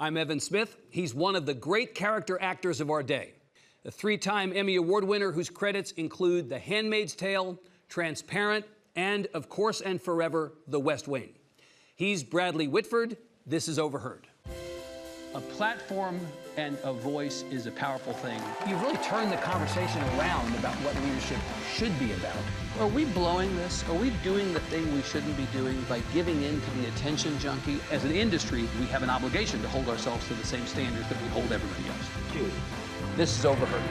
I'm Evan Smith. He's one of the great character actors of our day. A three-time Emmy Award winner whose credits include The Handmaid's Tale, Transparent, and, of course and forever, The West Wing. He's Bradley Whitford. This is Overheard. A platform and a voice is a powerful thing. You've really turned the conversation around about what leadership should be about. Are we blowing this? Are we doing the thing we shouldn't be doing by giving in to the attention junkie? As an industry, we have an obligation to hold ourselves to the same standards that we hold everybody else. Dude, this is Overheard.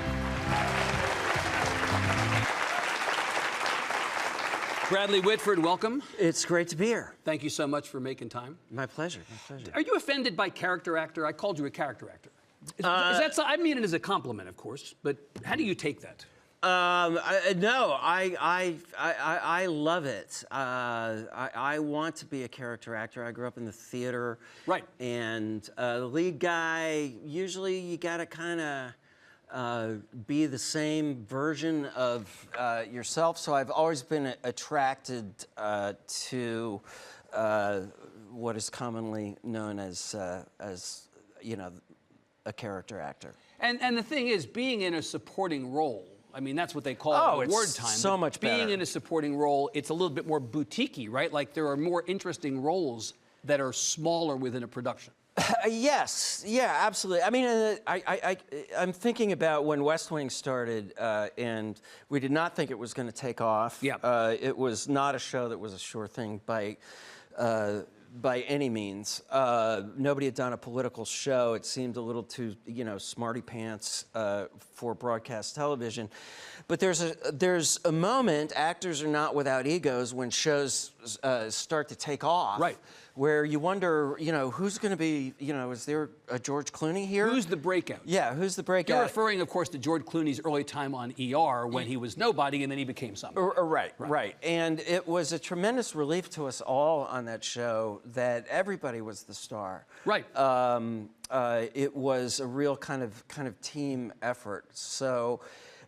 Bradley Whitford, welcome. It's great to be here. Thank you so much for making time. My pleasure, my pleasure. Are you offended by character actor? I called you a character actor. Is that so? I mean it as a compliment, of course, but how do you take that? No, I love it. I want to be a character actor. I grew up in the theater. Right. And the lead guy, usually you gotta kind of be the same version of yourself. So I've always been attracted to what is commonly known as you know, a character actor. And the thing is, being in a supporting role, I mean, that's what they call it award time. So much better. Being in a supporting role, it's a little bit more boutique-y, right? Like there are more interesting roles that are smaller within a production. Yes, yeah, absolutely. I mean, I'm thinking about when West Wing started, and we did not think it was going to take off. Yeah. It was not a show that was a sure thing by any means. Nobody had done a political show. It seemed a little too, you know, smarty pants for broadcast television. But there's a moment, actors are not without egos, when shows start to take off. Right. Where you wonder, you know, who's going to be, you know, is there a George Clooney here? Who's the breakout? Yeah, who's the breakout? You're referring, of course, to George Clooney's early time on ER when he was nobody and then he became something. Right. And it was a tremendous relief to us all on that show that everybody was the star. Right. It was a real kind of team effort. So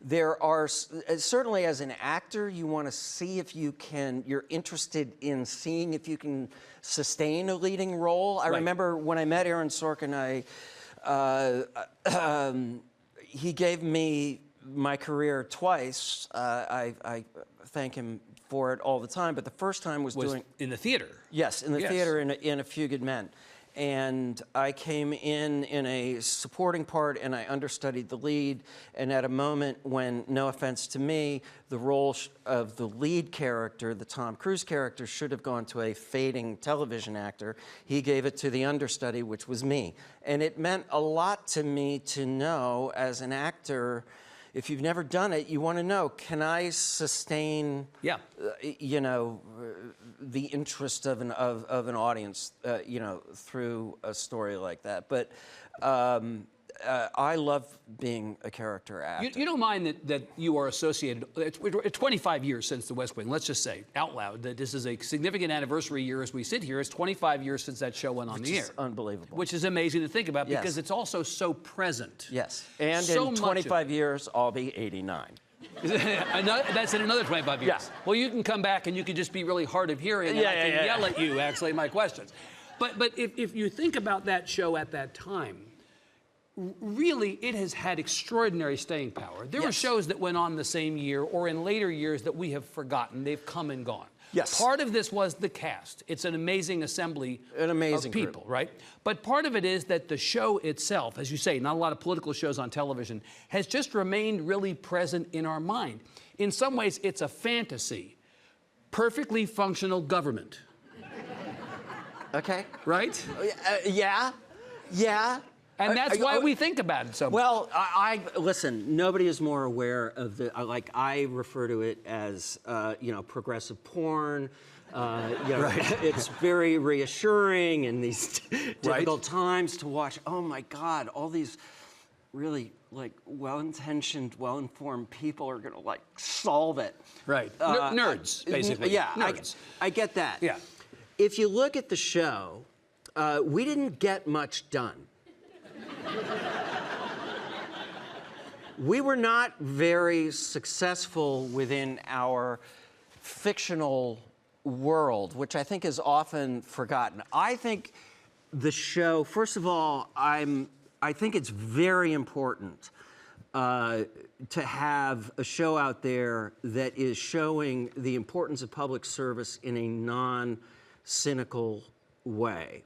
there are, certainly as an actor, you want to see if you can, you're interested in seeing if you can sustain a leading role. I remember when I met Aaron Sorkin, he gave me my career twice. I thank him for it all the time, but the first time was doing... in the theater. Yes, in the theater in A Few Good Men. And I came in a supporting part, and I understudied the lead. And at a moment when, no offense to me, the role of the lead character, the Tom Cruise character, should have gone to a fading television actor, he gave it to the understudy, which was me. And it meant a lot to me to know, as an actor, if you've never done it, you want to know, can I sustain, you know, the interest of an audience, you know, through a story like that. But I love being a character actor. You don't mind that you are associated, it's 25 years since The West Wing, let's just say out loud that this is a significant anniversary year as we sit here. It's 25 years since that show went on the air. Which is unbelievable. Which is amazing to think about because it's also so present. Yes, and so in 25 years, I'll be 89. That's in another 25 years. Yes. Well, you can come back and you can just be really hard of hearing and I can yell at you, actually, my questions. But if you think about that show at that time, really, it has had extraordinary staying power. There were shows that went on the same year or in later years that we have forgotten. They've come and gone. Yes. Part of this was the cast. It's an amazing assembly of people, right? But part of it is that the show itself, as you say, not a lot of political shows on television, has just remained really present in our mind. In some ways, it's a fantasy. Perfectly functional government. Okay. Right? Yeah. And that's why we think about it so much. Well, listen, nobody is more aware of the, like, I refer to it as, you know, progressive porn. You know, it's very reassuring in these difficult times to watch, oh my God, all these really, like, well-intentioned, well-informed people are gonna, like, solve it. Right, nerds, basically. Yeah, nerds. I get that. Yeah. If you look at the show, we didn't get much done. We were not very successful within our fictional world, which I think is often forgotten. I think the show, first of all, I think it's very important to have a show out there that is showing the importance of public service in a non-cynical way.